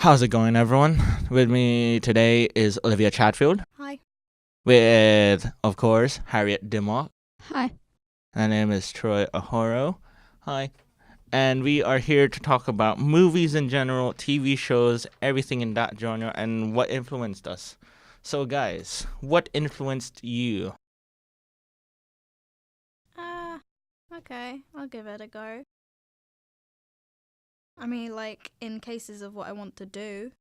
How's it going, everyone? With me today is Olivia Chatfield, Hi. with, of course, Harriet Dimmock. Hi. My name is Troy Ahoro. Hi. And we are here to talk about movies in general, TV shows, everything in that genre, and what influenced us. So, guys, what influenced you? Okay, I'll give it a go. I mean, like, in cases of what I want to do.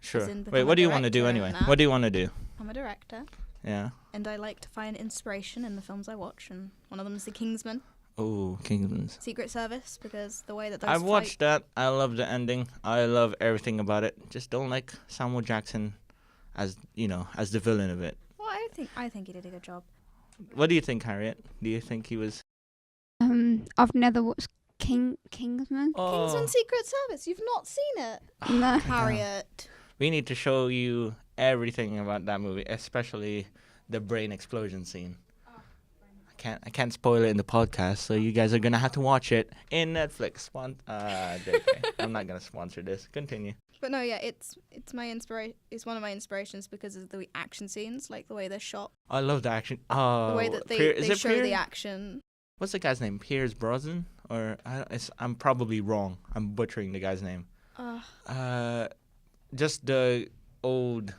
Sure. in become Wait, a what do you want to do director anyway? and that. What do you want to do? I'm a director, Yeah. and I like to find inspiration in the films I watch, and one of them is The Kingsman, Oh, Kingsman's. Secret Service, because the way that those I've watched that. I love the ending. I love everything about it. Just don't like Samuel Jackson as the villain of it. Well, I think he did a good job. What do you think, Harriet? Do you think he was? I've never watched Kingsman. Kingsman Secret Service, you've not seen it? No. Harriet. We need to show you everything about that movie, especially the brain explosion scene. I can't spoil it in the podcast, so you guys are gonna have to watch it in Netflix. JK. I'm not gonna sponsor this. Continue. But no, yeah, it's my inspiration. It's one of my inspirations because of the action scenes, like the way they're shot, I love the action. Oh, the way that they show the action. What's the guy's name? Pierce Brosnan? Or I'm probably wrong. I'm butchering the guy's name. Just the old,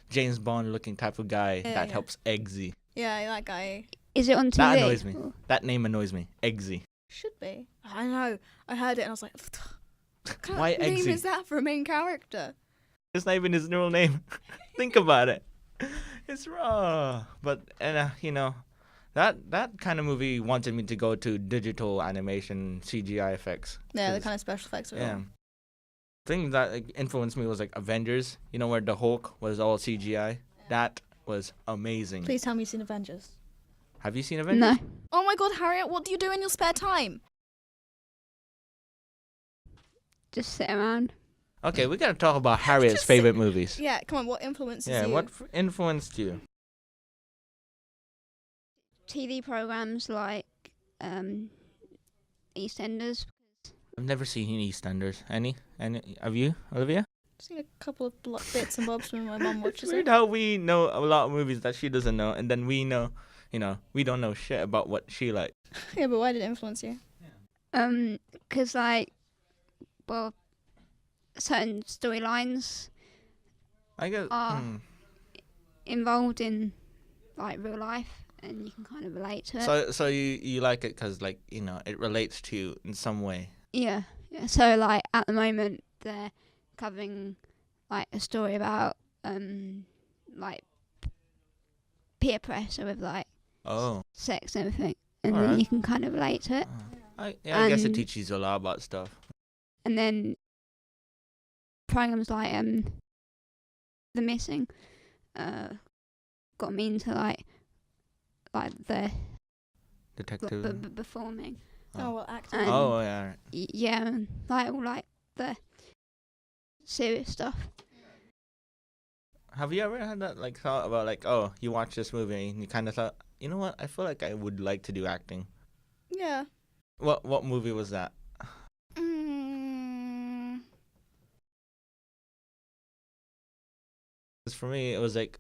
James Bond looking type of guy that helps Eggsy. Yeah, that guy. Is it on TV? That annoys me. That name annoys me. Eggsy. Should be. I know. I heard it and I was like, what Why kind of name Eggsy? is that for a main character? It's not even his real name. Think about it. It's raw. But, that kind of movie wanted me to go to digital animation, CGI effects. Yeah, the kind of special effects. Yeah. Thing that influenced me was like Avengers. You know where the Hulk was all CGI. Yeah. That was amazing. Please tell me you've seen Avengers. Have you seen Avengers? No. Oh my God, Harriet! What do you do in your spare time? Just sit around. Okay, we gotta talk about Harriet's Just favorite movies. Yeah, come on. What influences Yeah, you? what influenced you? TV programs like EastEnders. I've never seen EastEnders. Any? Have you, Olivia? I've seen a couple of bits and bobs when my mum watches It's weird it. how we know a lot of movies that she doesn't know, and then we know, we don't know shit about what she likes. Yeah, but why did it influence you? 'Cause certain storylines I guess. are involved in like real life, and you can kind of relate to it. So you like it because it relates to you in some way. Yeah. So like at the moment they're covering like a story about like peer pressure with like Oh. sex and everything, and Alright. then you can kind of relate to it. I guess it And- teaches you a lot about stuff. And then programs like The Missing got me into like the Detective. performing. Oh, well, acting. And- Oh yeah. Right. Yeah, and like all like the serious stuff. Have you ever had that thought about oh, you watch this movie and you kind of thought, you know what, I feel like I would like to do acting. Yeah. What movie was that? Mm. 'Cause for me, it was it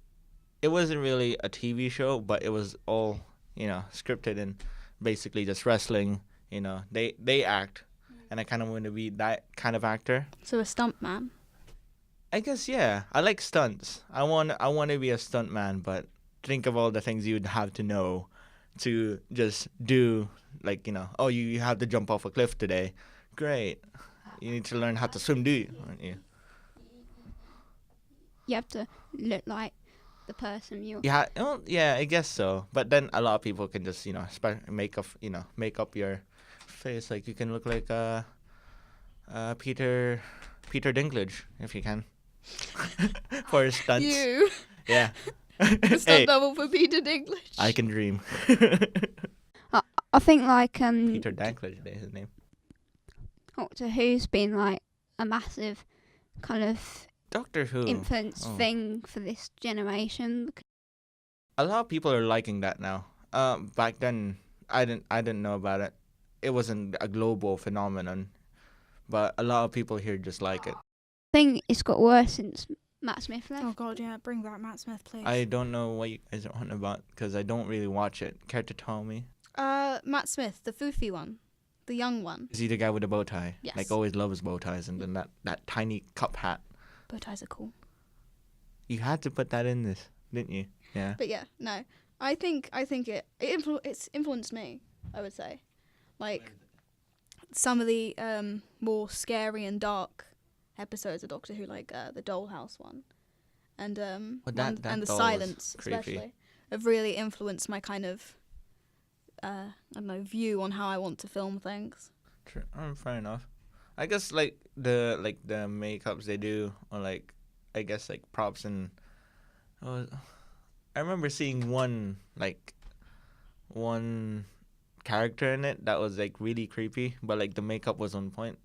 wasn't really a TV show, but it was all scripted and basically just wrestling. They act, and I kind of want to be that kind of actor. So a stunt man. I guess yeah. I like stunts. I want to be a stunt man, but think of all the things you'd have to know to just do oh, you have to jump off a cliff today. Great. You need to learn how to swim, do you? Aren't you? You have to look like the person you're. Yeah, well, yeah, I guess so. But then a lot of people can just make up your face. Like you can look like Peter Dinklage if you can. For his stunts. You. Yeah. The stunt Hey, double for Peter Dinklage. I can dream. I think like Peter Dinklage is his name. Doctor Who's been like a massive kind of Doctor Who. influence Oh. thing for this generation. A lot of people are liking that now. Back then, I didn't know about it. It wasn't a global phenomenon, but a lot of people here just like it. think it's got worse since Matt Smith left. Oh god, yeah, bring back Matt Smith, please. I don't know what you guys are on about because I don't really watch it. Care to tell me? Matt Smith, the foofy one, the young one. Is he the guy with the bow tie? Yes. Like always loves bow ties and then that tiny cup hat. Bow ties are cool. You had to put that in this, didn't you? Yeah. But yeah, no, I think it's influenced me. I would say, like some of the more scary and dark episodes of Doctor Who, like the Dollhouse one, and that and the doll was Silence creepy. especially, have really influenced my kind of I don't know, view on how I want to film things. True. Fair enough. I guess like the makeups they do, or like I guess like props and. I remember seeing one character in it that was like really creepy, but like the makeup was on point,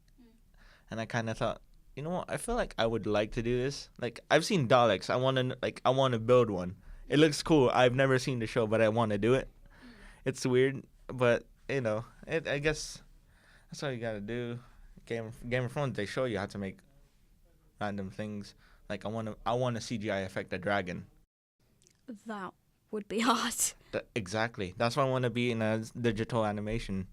and I kind of thought, you know what? I feel like I would like to do this. Like I've seen Daleks. I want to build one. It looks cool. I've never seen the show, but I want to do it. It's weird, but you know, I guess that's all you gotta do. Game of Thrones, they show you how to make random things. Like I want to CGI effect a dragon. That would be hard. Exactly. That's why I want to be in a digital animation.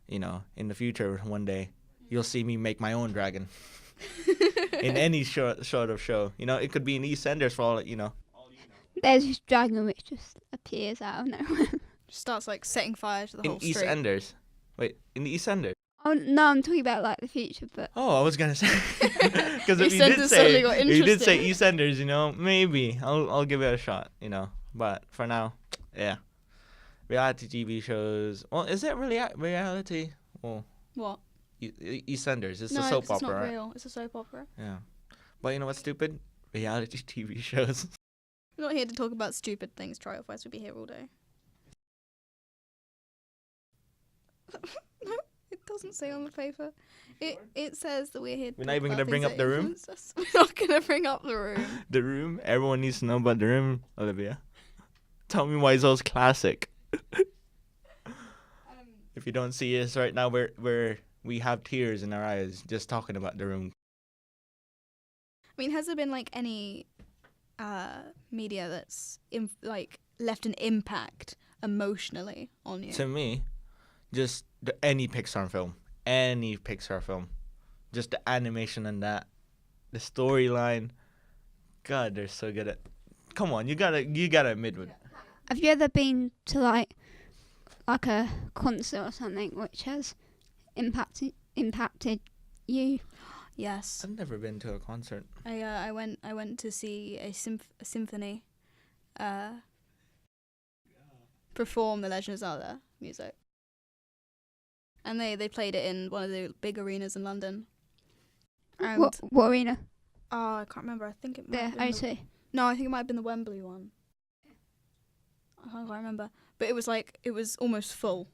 You know, in the future, one day, you'll see me make my own dragon. In any sort of show. You know, it could be in EastEnders for all you know. There's this dragon which just appears out of nowhere. Just starts like setting fire to the whole In street. EastEnders. Wait, in the EastEnders? Oh no, I'm talking about like the future, but Oh, I was gonna say because if EastEnders suddenly got you did say interesting. EastEnders, you know, maybe I'll give it a shot, you know. But for now, yeah, reality TV shows. Well, is it really reality? Well, What? EastEnders. It's No, a 'cause soap it's opera, not right? real. It's a soap opera. Yeah. But you know what's stupid? Reality TV shows. We're not here to talk about stupid things. Try otherwise we'd be here all day. No, it doesn't say on the paper. It says that we're here. To We're talk not even about gonna bring things up that the room? influence us. We're not gonna bring up the room. The Room. Everyone needs to know about The Room, Olivia. Tell me why Zoe's classic. If you don't see us right now, we have tears in our eyes just talking about The Room. I mean, has there been like any media that's like left an impact emotionally on you? To me, just any Pixar film, just the animation and that, the storyline. God, they're so good at. Come on, you gotta admit it. have you ever been to like a concert or something which has impacted you? Yes, I've never been to a concert. I went to see a symphony perform the Legend of Zelda music, and they played it in one of the big arenas in London. And What arena? I can't remember. I think it might The have been O2. No, I think it might have been the Wembley one. I can't quite remember. But it was almost full.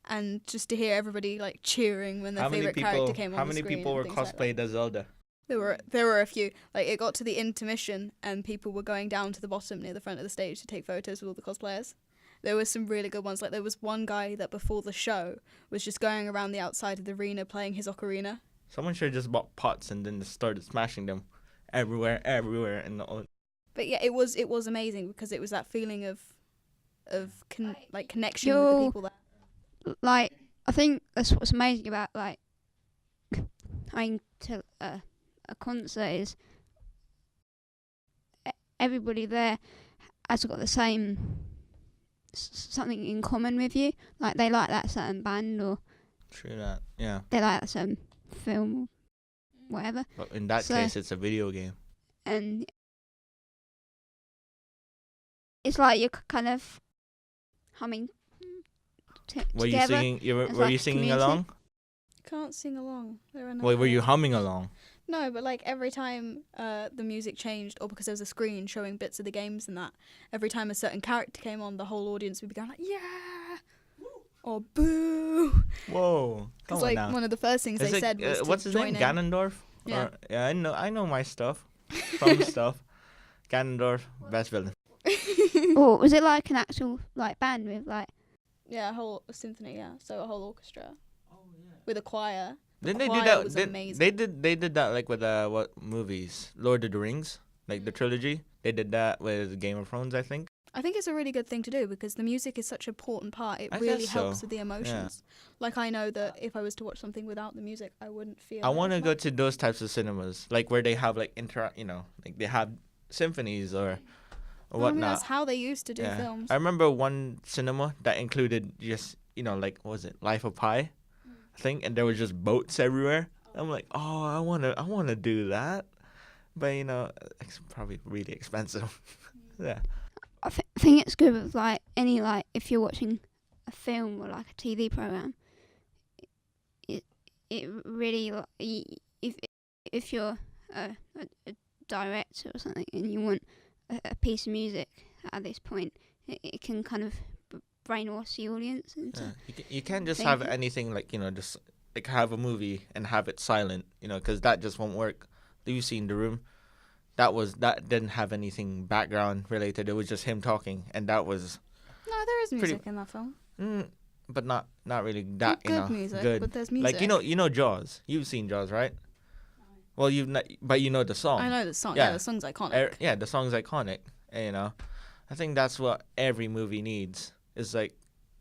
And just to hear everybody like cheering when their favourite character came on the screen. How many people were and things like that. cosplayed as Zelda? There were a few. Like it got to the intermission and people were going down to the bottom near the front of the stage to take photos with all the cosplayers. There were some really good ones. Like there was one guy that before the show was just going around the outside of the arena playing his ocarina. Someone should have just bought pots and then just started smashing them everywhere, in the. But yeah, it was amazing because it was that feeling of connection with You're- the people there. Like, I think that's what's amazing about like going to a concert is everybody there has got the same something in common with you. Like they like that certain band or True that. Yeah. they like that certain film, or whatever. But in that So- case, it's a video game. And it's like you're kind of humming Were you together. singing? Were like you a singing community. along? Can't sing along. They're in a Were you hurry. humming along? No, but like every time the music changed, or because there was a screen showing bits of the games and that, every time a certain character came on, the whole audience would be going like, yeah, or boo. Whoa! Come Because on like now. one of the first things they said was to what's his join name? in. Ganondorf. Yeah. Yeah, I know my stuff. From stuff. Ganondorf, best villain. Or was it like an actual like band with like Yeah, a whole symphony. Yeah, so a whole orchestra. Oh yeah. With a choir Didn't they do choir that? was Did, amazing. they did that like with what movies? Lord of the Rings, like the trilogy. They did that with Game of Thrones, I think. I think it's a really good thing to do because the music is such an important part. It I really guess helps so. with the emotions. Like I know that if I was to watch something without the music, I wouldn't feel. I it want to as go much. to those types of cinemas, like where they have like like they have symphonies or Well, I mean, whatnot. that's how they used to do Yeah. films. I remember one cinema that included just like what was it, Life of Pi, I think, and there was just boats everywhere. I'm like, oh, I wanna do that, but it's probably really expensive. Yeah. I think it's good with like any like if you're watching a film or like a TV program. It really if you're a director or something and you want a piece of music at this point, it can kind of brainwash the audience into You can't just have thinking. anything like just like have a movie and have it silent, because that just won't work. You've seen The Room. That didn't have anything background related. It was just him talking, and that was No, there is pretty- music in that film. but not really that Not good music, good. but there's music. Like Jaws. You've seen Jaws, right? Well, you've not, but you know the song. I know the song. Yeah. Yeah, the song's iconic. Yeah, the song's iconic. And, I think that's what every movie needs. Is like,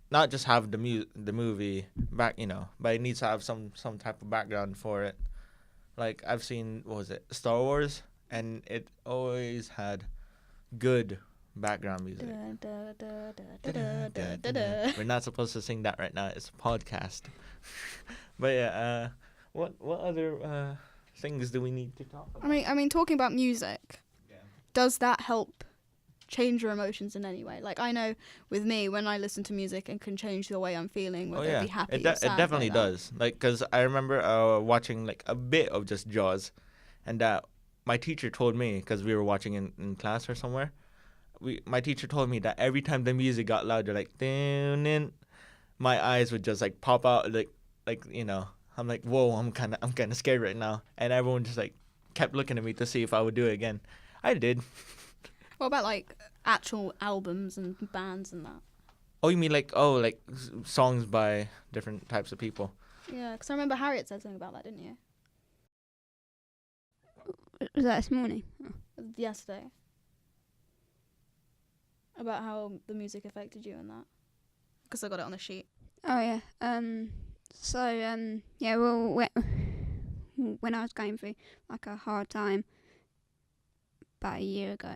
not just have the movie back, but it needs to have some type of background for it. Like I've seen, what was it, Star Wars, and it always had good background music. We're not supposed to sing that right now. It's a podcast. But yeah, what other things do we need to talk about? I mean, talking about music, Yeah. does that help change your emotions in any way? Like I know with me, when I listen to music, it can change the way I'm feeling, whether it be happy It or sad. it definitely like that. does. Like, cause I remember watching like a bit of just Jaws, and my teacher told me, cause we were watching in class or somewhere. My teacher told me that every time the music got louder, like dun, my eyes would just like pop out, like I'm like, whoa, I'm kind of scared right now, and everyone just like kept looking at me to see if I would do it again. I did. What about like actual albums and bands and that? Oh, you mean like songs by different types of people? Yeah, because I remember Harriet said something about that, didn't you? Was that this morning? Yesterday. About how the music affected you and that. Because I got it on a sheet. Oh yeah. Yeah. Well, when I was going through like a hard time about a year ago,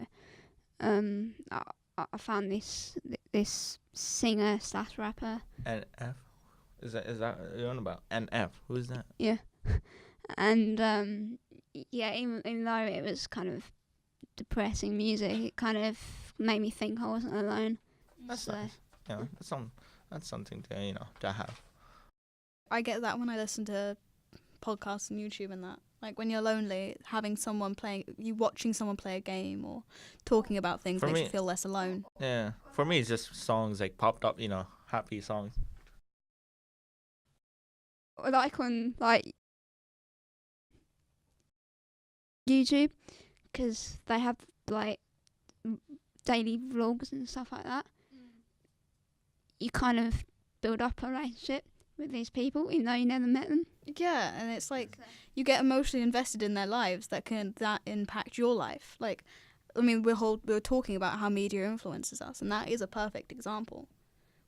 I found this singer / rapper. NF? Is that you're on about? NF? Who is that? Yeah. And yeah, even though it was kind of depressing music, it kind of made me think I wasn't alone. That's So- nice. Yeah, that's something to to have. I get that when I listen to podcasts and YouTube and that. Like when you're lonely, having someone watching someone play a game or talking about things For makes me- you feel less alone. Yeah, for me it's just songs like popped up, happy songs. Like on like YouTube, because they have like daily vlogs and stuff like that. You kind of build up a relationship with these people, even though you never met them. Yeah, and it's like you get emotionally invested in their lives that impact your life. Like, I mean, we're talking about how media influences us, and that is a perfect example.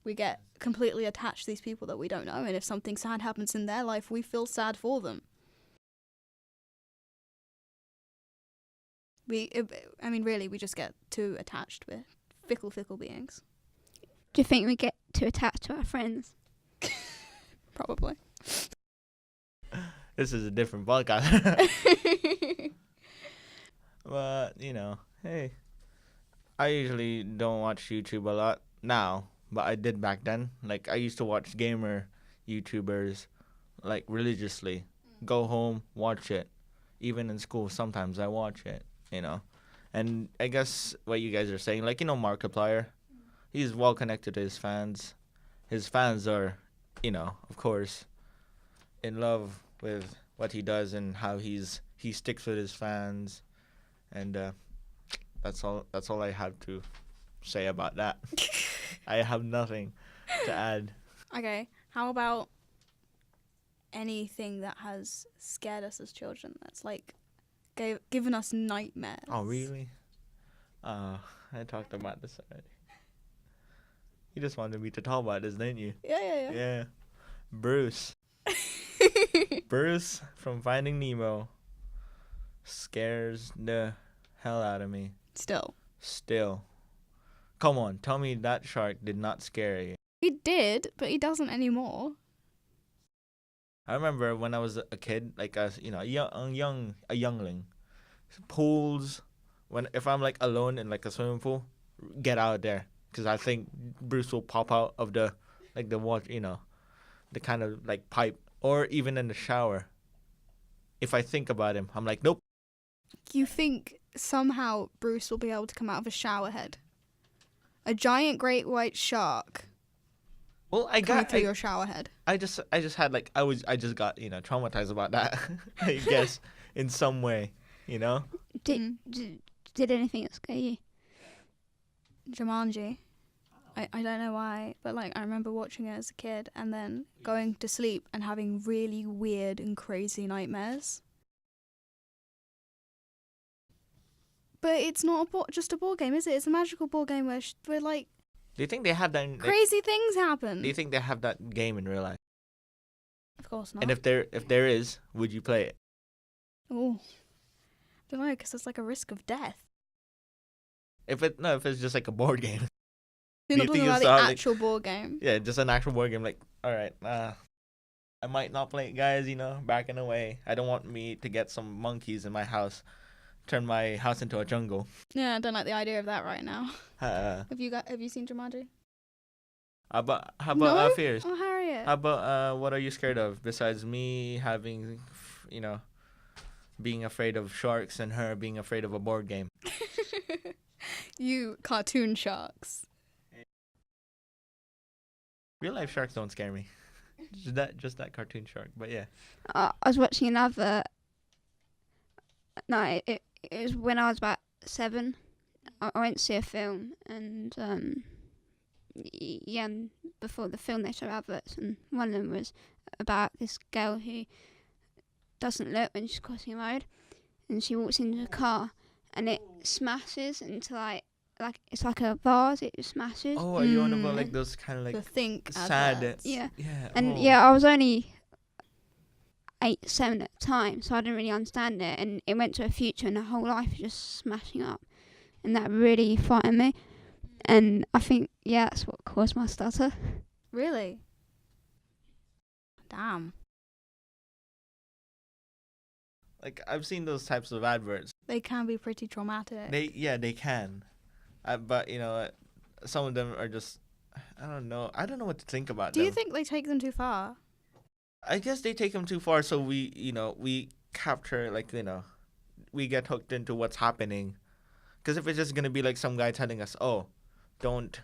We get completely attached to these people that we don't know, and if something sad happens in their life, we feel sad for them. Really, we just get too attached. We're fickle beings. Do you think we get too attached to our friends? Probably. This is a different podcast. But, hey, I usually don't watch YouTube a lot now, but I did back then. Like, I used to watch gamer YouTubers, like, religiously. Go home, watch it. Even in school, sometimes I watch it, And I guess what you guys are saying, like, Markiplier, he's well connected to his fans. His fans are, of course, in love with what he does and how he sticks with his fans. And that's all I have to say about that. I have nothing to add. Okay, how about anything that has scared us as children. That's like given us nightmares. Oh, really? I talked about this already. You just wanted me to talk about this, didn't you? Yeah. Yeah. Bruce. Bruce from Finding Nemo scares the hell out of me. Still. Come on, tell me that shark did not scare you. He did, but he doesn't anymore. I remember when I was a kid, like a youngling, pools. If I'm like alone in like a swimming pool, get out there, because I think Bruce will pop out of the water, the kind of like pipe, or even in the shower. If I think about him, I'm like, nope. You think somehow Bruce will be able to come out of a shower head? A giant great white shark Well, coming through your shower head. I just had like I just got traumatized about that. I guess in some way, Did anything scare you? Jumanji. I don't know why, but like I remember watching it as a kid and then going to sleep and having really weird and crazy nightmares. But it's not just a board game, is it? It's a magical board game where like Do you think they have that? crazy things happen. Do you think they have that game in real life? Of course not. And if there is, would you play it? Oh, don't know, because there's like a risk of death. If it's just like a board game. You're Do not you talking think about it's the like- actual board game. Yeah, just an actual board game. Like, all right, I might not play it, guys. Backing away. I don't want me to get some monkeys in my house, turn my house into a jungle. Yeah, I don't like the idea of that right now. How Have you seen Jumanji? about No? fears? Oh, Harriet. How about what are you scared of besides me having, being afraid of sharks and her being afraid of a board game? You cartoon sharks. Mm. Real life sharks don't scare me. Just that cartoon shark. But yeah. I was watching another. No, it was when I was about 7. I went to see a film, and and before the film they show adverts, and one of them was about this girl who doesn't look when she's crossing a road, and she walks into a car, and it smashes into like it's like a vase. It just smashes. Oh, are you on about like those kind of The like Think sad? adverts. Yeah. Yeah. And oh. I was only 8, 7 at the time, so I didn't really understand it. And it went to a future, and her whole life was just smashing up, and that really frightened me. And I think that's what caused my stutter. Really? Damn. Like I've seen those types of adverts. They can be pretty traumatic. They can, but some of them are just. I don't know what to think about Do them. you think they take them too far? I guess they take them too far, so we capture we get hooked into what's happening. Because if it's just gonna be like some guy telling us, oh, don't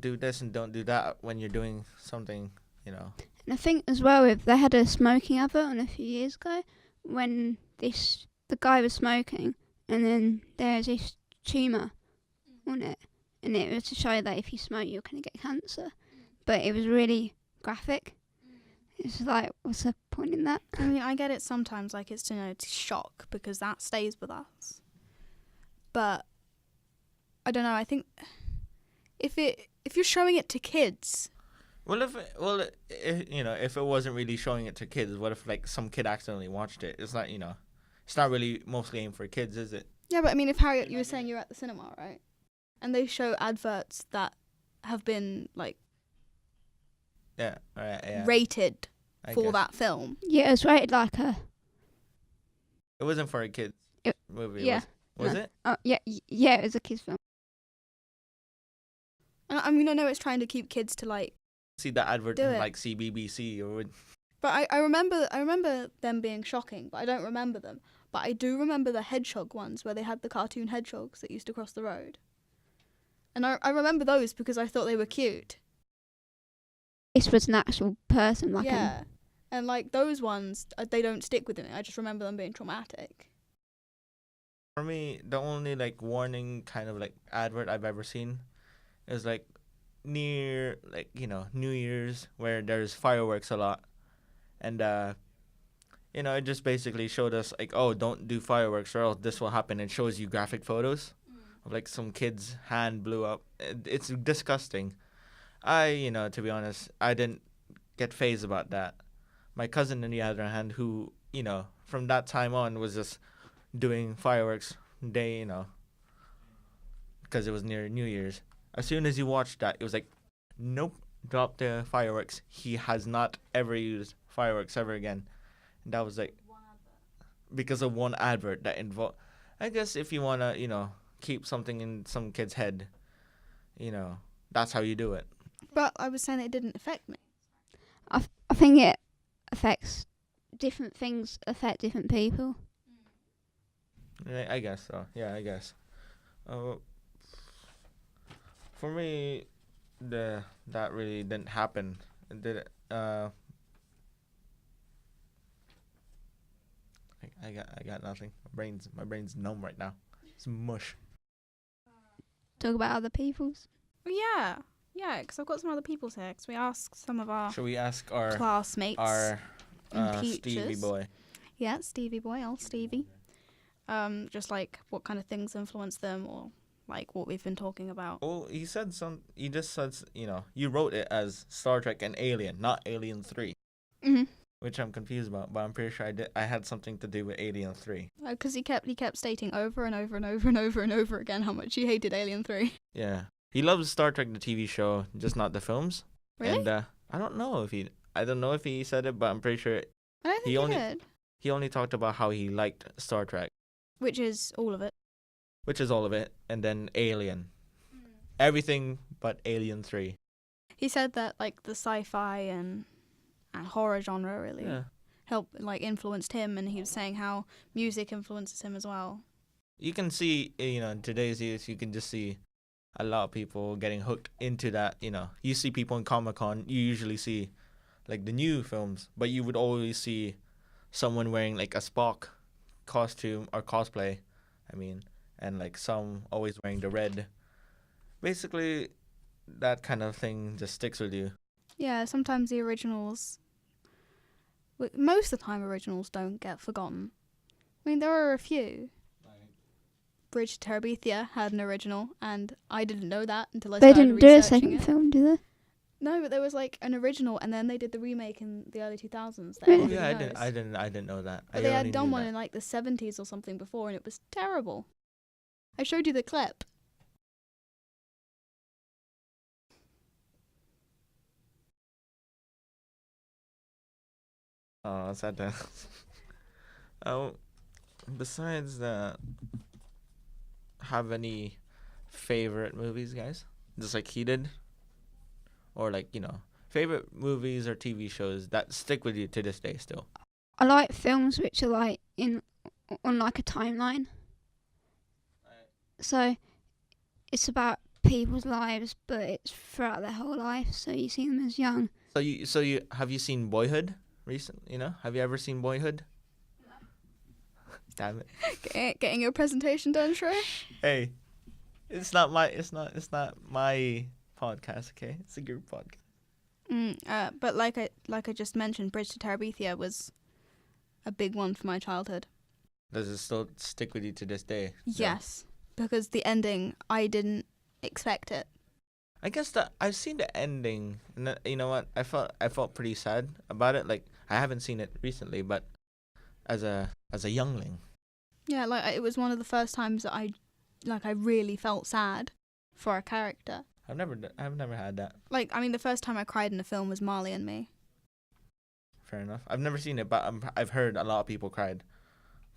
do this and don't do that when you're doing something, And I think as well, if they had a smoking advert on a few years ago, when the guy was smoking, and then there's this tumour on it, and it was to show that if you smoke, you're gonna get cancer. But it was really graphic. It's like, what's the point in that? I mean, I get it sometimes, like it's to shock because that stays with us. But I don't know. I think if you're showing it to kids, if it wasn't really showing it to kids, what if like some kid accidentally watched it? It's not it's not really mostly aimed for kids, is it? yeah. But I mean, if Harriet, you were saying you're at the cinema, right? And they show adverts that have been like Yeah. All right. Yeah. rated I for guess. that film. Yeah, it was rated like a. It wasn't for a kids movie. Yeah. Was No. it? Oh yeah, it was a kids film. And I mean, I know it's trying to keep kids to like. See that advert Do in it. like CBBC or. But I remember them being shocking, but I don't remember them. But I do remember the hedgehog ones where they had the cartoon hedgehogs that used to cross the road. And I remember those because I thought they were cute. This was an actual person, like Yeah. And like those ones, they don't stick with me. I just remember them being traumatic. For me, the only like warning kind of like advert I've ever seen is like near like New Year's where there's fireworks a lot, and it just basically showed us like, oh, don't do fireworks or else this will happen. It shows you graphic photos of like some kid's hand blew up. It's disgusting. To be honest, I didn't get phased about that. My cousin, on the other hand, who, from that time on was just doing fireworks day, because it was near New Year's. As soon as he watched that, it was like, nope, drop the fireworks. He has not ever used fireworks ever again. And that was like, because of one advert that involved. I guess if you want to, keep something in some kid's head, that's how you do it. But I was saying it didn't affect me. I think it affects different things, affect different people. I guess so. Yeah, I guess. For me, that really didn't happen. Did it? I got nothing. My brain's numb right now. It's mush. Talk about other people's. Yeah, because I've got some other people's here. Because we asked some of our Should we ask our classmates and teachers. Stevie boy? Yeah, Stevie boy, old Stevie. Just like what kind of things influence them, or like what we've been talking about. Well, he just said, you wrote it as Star Trek and Alien, not Alien 3. Mhm. Which I'm confused about, but I'm pretty sure I had something to do with Alien 3. Because he kept stating over and over and over and over and over again how much he hated Alien 3. Yeah. He loves Star Trek, the TV show, just not the films. Really? And I don't know if he said it, but I'm pretty sure I don't think he did. he only talked about how he liked Star Trek, Which is all of it. which is all of it, and then Alien. Everything but Alien 3. He said that like the sci-fi and horror genre really influenced him, and he was saying how music influences him as well. You can see, in today's youth, you can just see a lot of people getting hooked into that. You see people in Comic-Con, you usually see like the new films, but you would always see someone wearing like a Spock costume or cosplay, and like some always wearing the red. Basically, that kind of thing just sticks with you. Yeah, sometimes the originals, most of the time originals don't get forgotten. There are a few. Bridge to Terabithia had an original, and I didn't know that until I They started didn't do a researching second it. film, did they? No, but there was like an original, and then they did the remake in the early 2000s. That Really? everybody Yeah, I knows. didn't know that. But they had done one in like the 70s or something before, and it was terrible. I showed you the clip. Oh, sad to. Oh, besides that, have any favorite movies, guys? Just like he did, or like favorite movies or TV shows that stick with you to this day still. I like films which are like on like a timeline. So it's about people's lives, but it's throughout their whole life. So you see them as young. So you have you seen Boyhood recently? Have you ever seen Boyhood? No. Damn it. Getting your presentation done, Trey? Hey, it's not my podcast, okay? It's a group podcast. But like I just mentioned, Bridge to Terabithia was a big one for my childhood. Does it still stick with you to this day? Yes, because the ending, I didn't expect it. I guess that I've seen the ending, and you know what? I felt pretty sad about it. Like I haven't seen it recently, but as a youngling. Yeah, like it was one of the first times that I really felt sad for a character. I've never had that. Like, the first time I cried in a film was Marley and Me. Fair enough. I've never seen it, but I've heard a lot of people cried.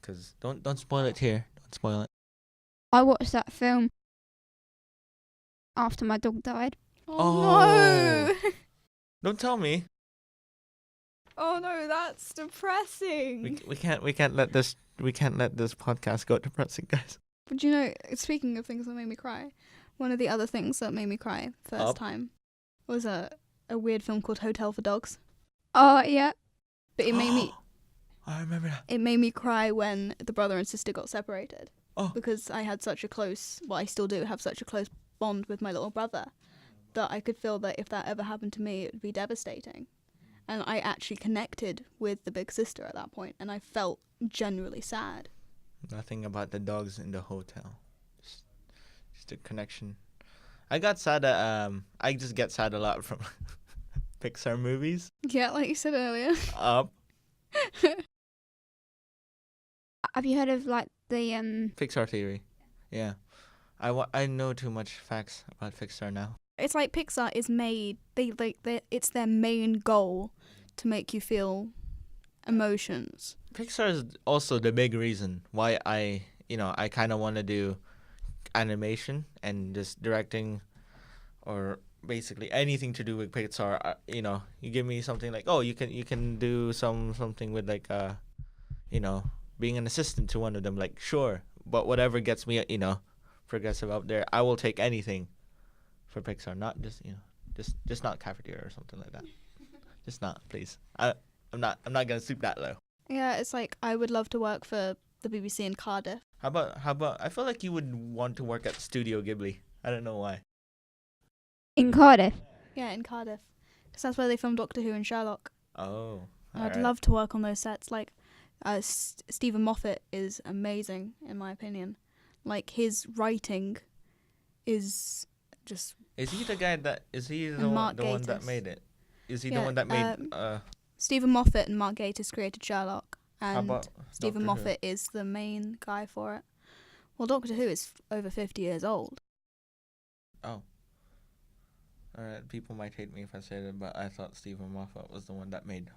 Cause don't spoil it here. Don't spoil it. I watched that film after my dog died. Oh. No! Don't tell me. Oh no, that's depressing. We can't let this podcast go depressing, guys. But speaking of things that made me cry, one of the other things that made me cry first time was a weird film called Hotel for Dogs. Oh yeah. But it made me I remember that. It made me cry when the brother and sister got separated. Oh. Because I had I still do have such a close bond with my little brother that I could feel that if that ever happened to me, it would be devastating. And I actually connected with the big sister at that point, and I felt genuinely sad. Nothing about the dogs in the hotel. Just a connection. I got sad I just get sad a lot from Pixar movies. Yeah, like you said earlier. Up. Have you heard of like the Pixar theory. Yeah. I know too much facts about Pixar now. It's like Pixar is made. It's their main goal to make you feel emotions. Pixar is also the big reason why I kind of want to do animation and just directing, or basically anything to do with Pixar. You give me something like, oh, you can do something with like being an assistant to one of them. Like, sure, but whatever gets me progressive out there, I will take anything for Pixar. Not just not cafeteria or something like that. Just not, please. I'm not gonna stoop that low. Yeah, it's like I would love to work for the BBC in Cardiff. How about I feel like you would want to work at Studio Ghibli. I don't know why. in Cardiff? Yeah, in Cardiff, because that's where they filmed Doctor Who and Sherlock. Oh. I'd love to work on those sets. Like, Stephen Moffat is amazing in my opinion. Like, his writing is just. Is he the guy that is he the And one Mark that Gatiss. made it? Is he the Yeah, one that made Stephen Moffat and Mark Gatiss created Sherlock, how and about Stephen Doctor Who? Moffat is the main guy for it. Well, Doctor Who is over 50 years old. Oh. Alright, people might hate me if I say that, but I thought Stephen Moffat was the one that made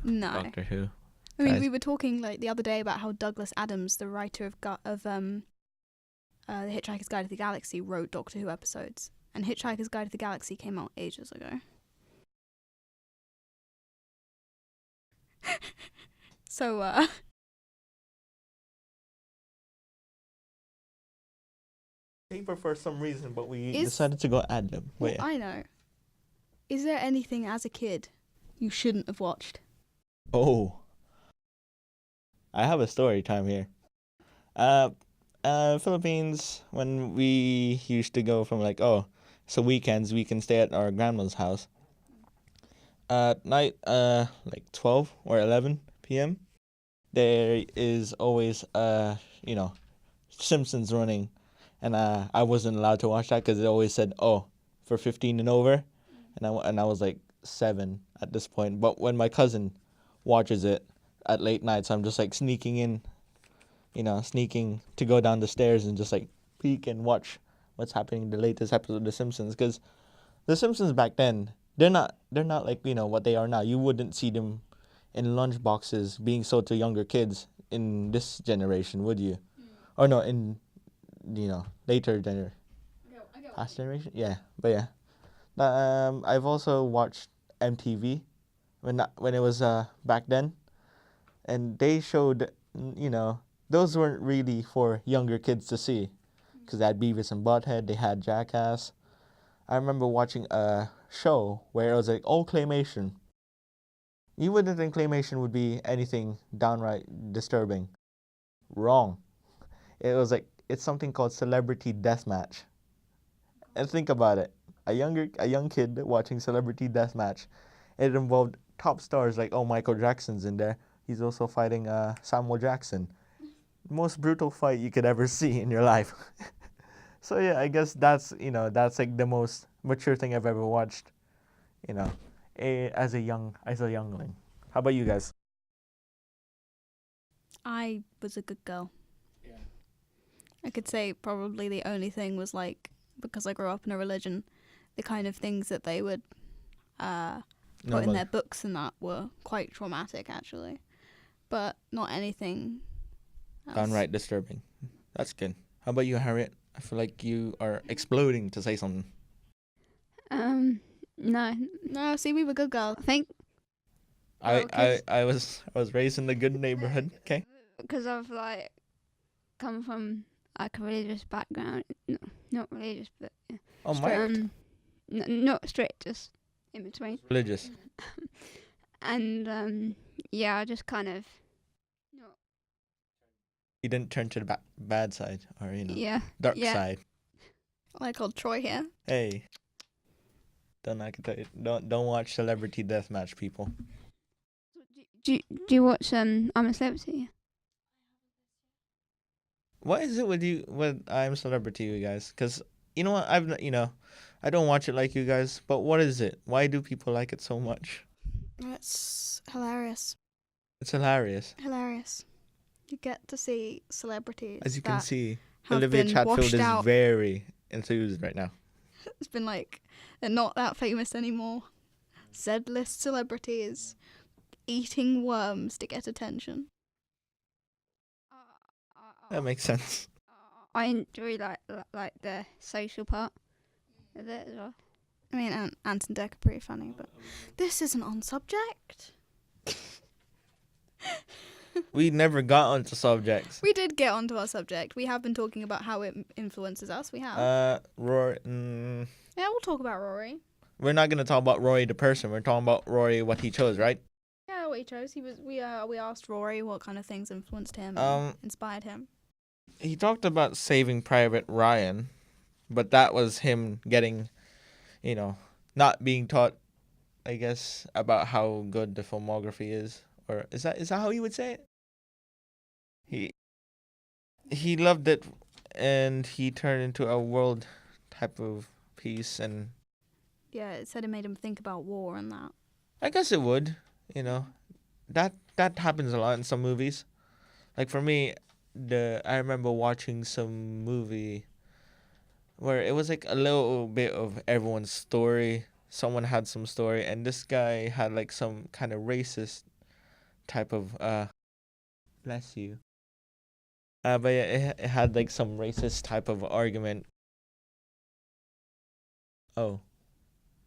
No. Doctor Who. I mean, Guys. we were talking like the other day about how Douglas Adams, the writer of The Hitchhiker's Guide to the Galaxy, wrote Doctor Who episodes, and Hitchhiker's Guide to the Galaxy came out ages ago. So, Paper for some reason, but we Is- decided to go ad lib. well, Wait. I know. Is there anything as a kid you shouldn't have watched? Oh. I have a story time here. Philippines, when we used to go from like, so weekends we can stay at our grandma's house. At night, like 12 or 11 p.m., there is always, Simpsons running. And I wasn't allowed to watch that because it always said, for 15 and over. And I was like 7 at this point. But when my cousin watches it at late nights, I'm just like sneaking to go down the stairs and just like peek and watch what's happening in the latest episode of The Simpsons. Because The Simpsons back then, they're not like what they are now. You wouldn't see them in lunch boxes being sold to younger kids in this generation, would you? Or no, in later past generation. Yeah, but yeah. I've also watched MTV when it was back then, and they showed those weren't really for younger kids to see, because they had Beavis and Butthead, they had Jackass. I remember watching a show where it was like all claymation. You wouldn't think claymation would be anything downright disturbing. Wrong. It's something called Celebrity Deathmatch. And think about it. A young kid watching Celebrity Deathmatch. It involved top stars like Michael Jackson's in there. He's also fighting Samuel Jackson. Most brutal fight you could ever see in your life. So yeah, I guess that's like the most mature thing I've ever watched. As a youngling. How about you guys? I was a good girl. Yeah. I could say probably the only thing was like, because I grew up in a religion, the kind of things that they would put in their books and that were quite traumatic actually, but not anything else. Downright disturbing. That's good. How about you, Harriet? I feel like you are exploding to say something. No. No, see, we were good girls. I think I was raised in a good neighborhood. Okay. because I've like come from like a religious background. No, not religious, but yeah. Oh my. Not strict, just in between. Religious. And yeah, I just kind of not. You didn't turn to the bad side, or Yeah. dark yeah. side. I called Troy here. Hey. Don't I can tell you. Don't watch Celebrity Deathmatch, people. Do you watch I'm a Celebrity? What is it with you with I'm Celebrity, you guys? Because you know what, I don't watch it like you guys. But what is it? Why do people like it so much? It's hilarious. It's hilarious. Hilarious. You get to see celebrities As you can that see, have Olivia been Chatfield washed is out. very enthused right now. It's been like they're not that famous anymore. Z-list celebrities eating worms to get attention. That makes sense. I enjoy like the social part of it as well. I mean, Ant and Dec are pretty funny, but this isn't on subject. We never got onto subjects. We did get onto our subject. We have been talking about how it influences us. We have. Rory. Yeah, we'll talk about Rory. We're not gonna talk about Rory the person. We're talking about Rory what he chose, right? Yeah, what he chose. We asked Rory what kind of things influenced him and inspired him. He talked about Saving Private Ryan, but that was him getting, not being taught, I guess, about how good the filmography is. Or is that how you would say it? He loved it, and he turned into a world type of piece, and Yeah, it said it made him think about war and that. I guess it would, that happens a lot in some movies. Like for me, I remember watching some movie where it was like a little bit of everyone's story. Someone had some story, and this guy had like some kind of racist type of bless you. But yeah, it had like some racist type of argument. Oh,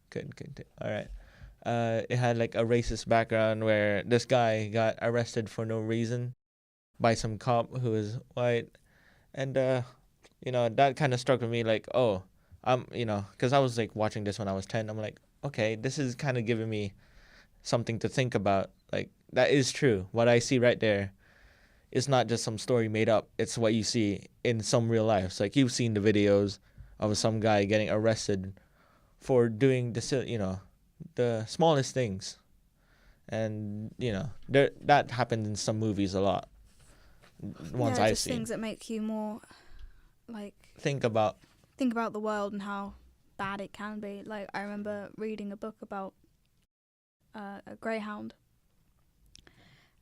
good. All right. It had like a racist background where this guy got arrested for no reason by some cop who was white, and that kind of struck with me like, oh, because I was like watching this when I was 10. I'm like, okay, this is kind of giving me something to think about. Like that is true. What I see right there is not just some story made up. It's what you see in some real life. So, like you've seen the videos of some guy getting arrested for doing the smallest things, and that happens in some movies a lot. Ones yeah, I've just seen. things that make you more like Think about the world and how bad it can be. Like I remember reading a book about a greyhound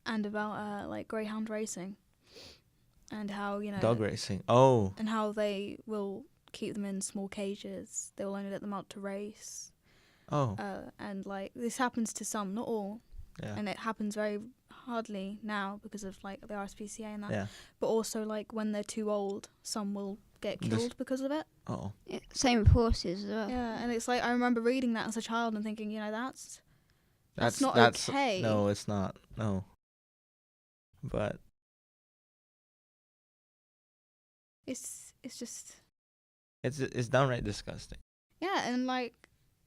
and about like greyhound racing and how dog racing. Oh, and how they will keep them in small cages. They will only let them out to race. oh, And like this happens to some, not all. yeah, And it happens very hardly now because of like the RSPCA and that. yeah. But also like when they're too old, some will get killed because of it. Oh, Yeah, same with horses as well. Yeah, and it's like I remember reading that as a child and thinking, that's not okay. No, it's not. No, but It's just it's downright disgusting. yeah, and like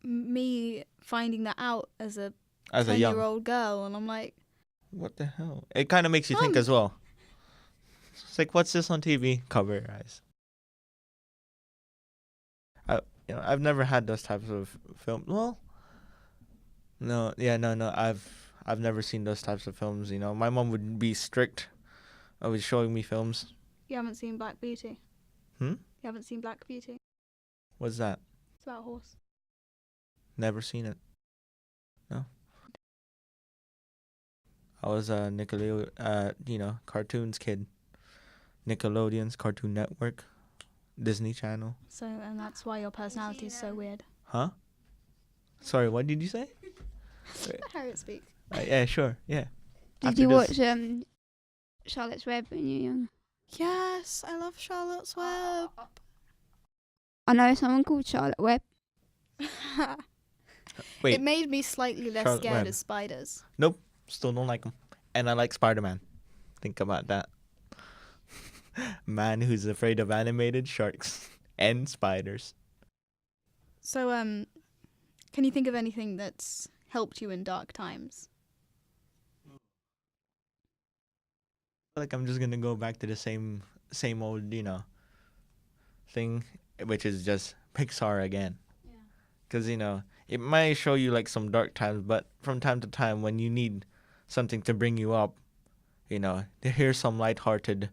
me finding that out as a As a young, 10-year-old girl, and I'm like, what the hell? It kind of makes you think Mom. as well. It's like, what's this on TV? Cover your eyes. I've never had those types of films. Well, no, yeah, no. I've never seen those types of films. My mom would be strict, always showing me films. you haven't seen Black Beauty? Hmm? You haven't seen Black Beauty? What's that? It's about a horse. Never seen it. No. I was a Nickelodeon, cartoons kid. Nickelodeon's Cartoon Network, Disney Channel. So, and that's why your personality is so weird. Huh? Sorry, what did you say? Harriet speak. Yeah, sure, yeah. Did After you this- watch Charlotte's Web when you were young? Yes, I love Charlotte's Web. I know someone called Charlotte Web. Wait, It made me slightly less Charlotte scared Web. of spiders. still don't like him. And I like Spider-Man. Think about that. Man who's afraid of animated sharks and spiders. So, can you think of anything that's helped you in dark times? Like I'm just gonna go back to the same old, thing, which is just Pixar again. because it might show you like some dark times, but from time to time when you need something to bring you up, here's some lighthearted,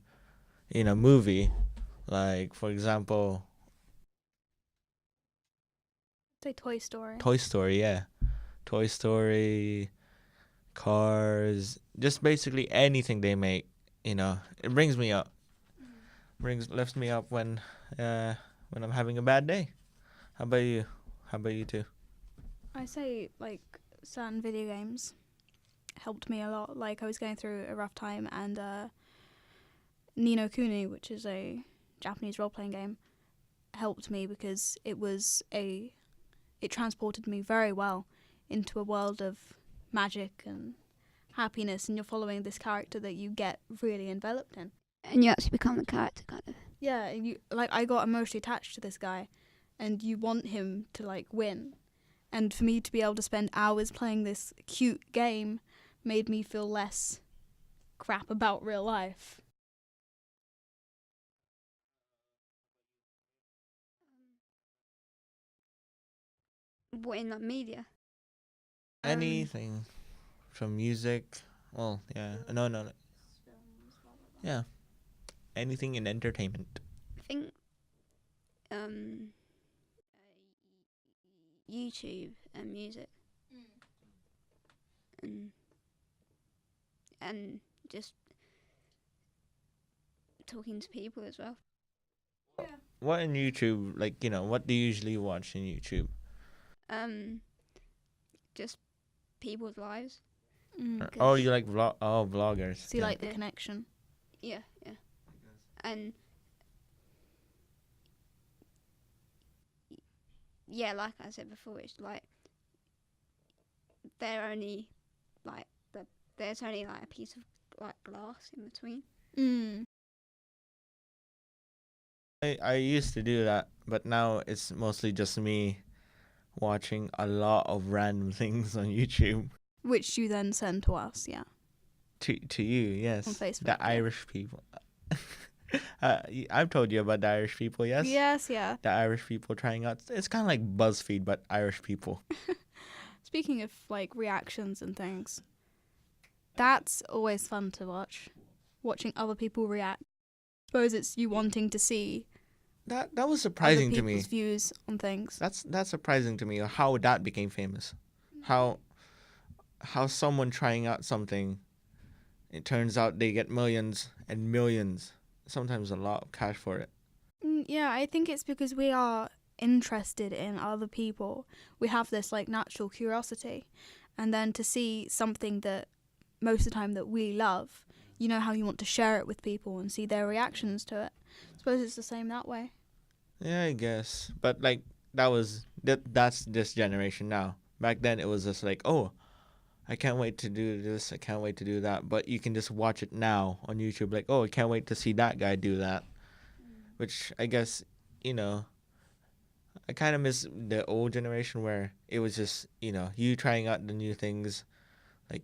movie, like for example, Say Toy Story. Toy Story, yeah, Toy Story, Cars, just basically anything they make, it brings me up, lifts me up when I'm having a bad day. How about you? How about you too? I say like certain video games helped me a lot. Like I was going through a rough time, and Ni no Kuni, which is a Japanese role-playing game, helped me because it transported me very well into a world of magic and happiness, and you're following this character that you get really enveloped in. And you actually become the character, kind of. Yeah, I got emotionally attached to this guy, and you want him to like win. And for me to be able to spend hours playing this cute game made me feel less crap about real life. What in like media? Anything from music. Well, yeah. No. Yeah. Anything in entertainment. I think YouTube and music, and just talking to people as well. What in YouTube? Like, what do you usually watch in YouTube? Just people's lives. Oh, you like vloggers. See, like the connection. Yeah, and yeah, like I said before, it's like there's only like a piece of like glass in between. I used to do that, but now it's mostly just me watching a lot of random things on YouTube. Which you then send to us, yeah. To you, yes. On Facebook, The yeah. Irish people. I've told you about the Irish people, yes? Yes, yeah. The Irish people trying out. It's kind of like BuzzFeed, but Irish people. Speaking of like reactions and things, that's always fun to watch. Watching other people react. I suppose it's you wanting to see That was surprising other to me. people's views on things. That's surprising to me how that became famous. How someone trying out something, it turns out they get millions and millions, sometimes a lot of cash for it. Yeah, I think it's because we are interested in other people. We have this like natural curiosity, and then to see something that most of the time that we love, you know how you want to share it with people and see their reactions to it. I suppose it's the same that way. Yeah, I guess. But like that's this generation now. Back then it was just like, oh, I can't wait to do this, I can't wait to do that. But you can just watch it now on YouTube, like, oh, I can't wait to see that guy do that. Which I guess, I kind of miss the old generation where it was just, you trying out the new things. Like,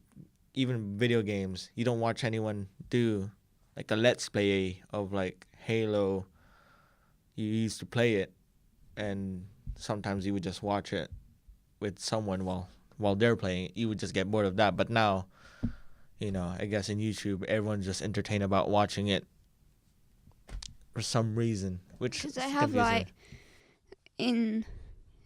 even video games, you don't watch anyone do like a let's play of like Halo. You used to play it, and sometimes you would just watch it with someone while they're playing it. You would just get bored of that. But now, I guess in YouTube, everyone's just entertained about watching it for some reason, which Because they is have confusing. like in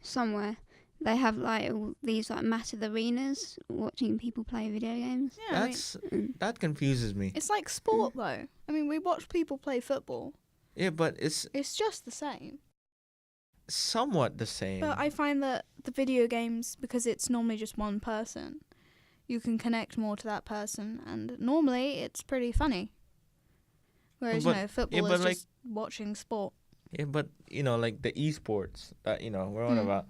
somewhere they have like all these like massive arenas watching people play video games. Yeah, That confuses me. it's like sport though. I mean, we watch people play football. Yeah, but it's It's just the same. somewhat the same. But I find that the video games, because it's normally just one person, you can connect more to that person, and normally it's pretty funny. Whereas, But- football but is like- just watching sport. Yeah, but like the esports that we're on about,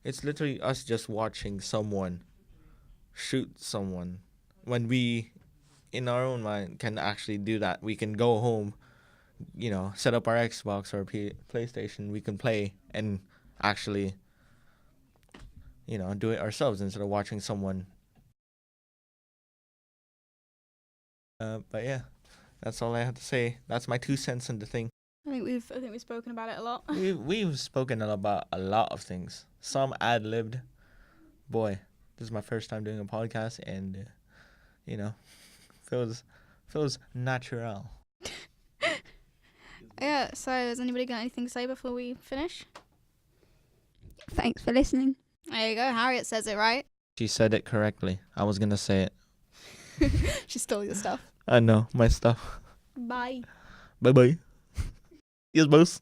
it's literally us just watching someone shoot someone. When we, in our own mind, can actually do that, we can go home, set up our Xbox or PlayStation. We can play and actually, do it ourselves instead of watching someone. But yeah, that's all I have to say. That's my 2 cents on the thing. I think we've spoken about it a lot. We've spoken about a lot of things. Some ad-libbed. Boy, this is my first time doing a podcast, and you know, feels natural. Yeah, so has anybody got anything to say before we finish? Thanks for listening. There you go. Harriet says it right. She said it correctly. I was gonna say it. She stole your stuff. I know my stuff. Bye. Bye bye. Yes, boss.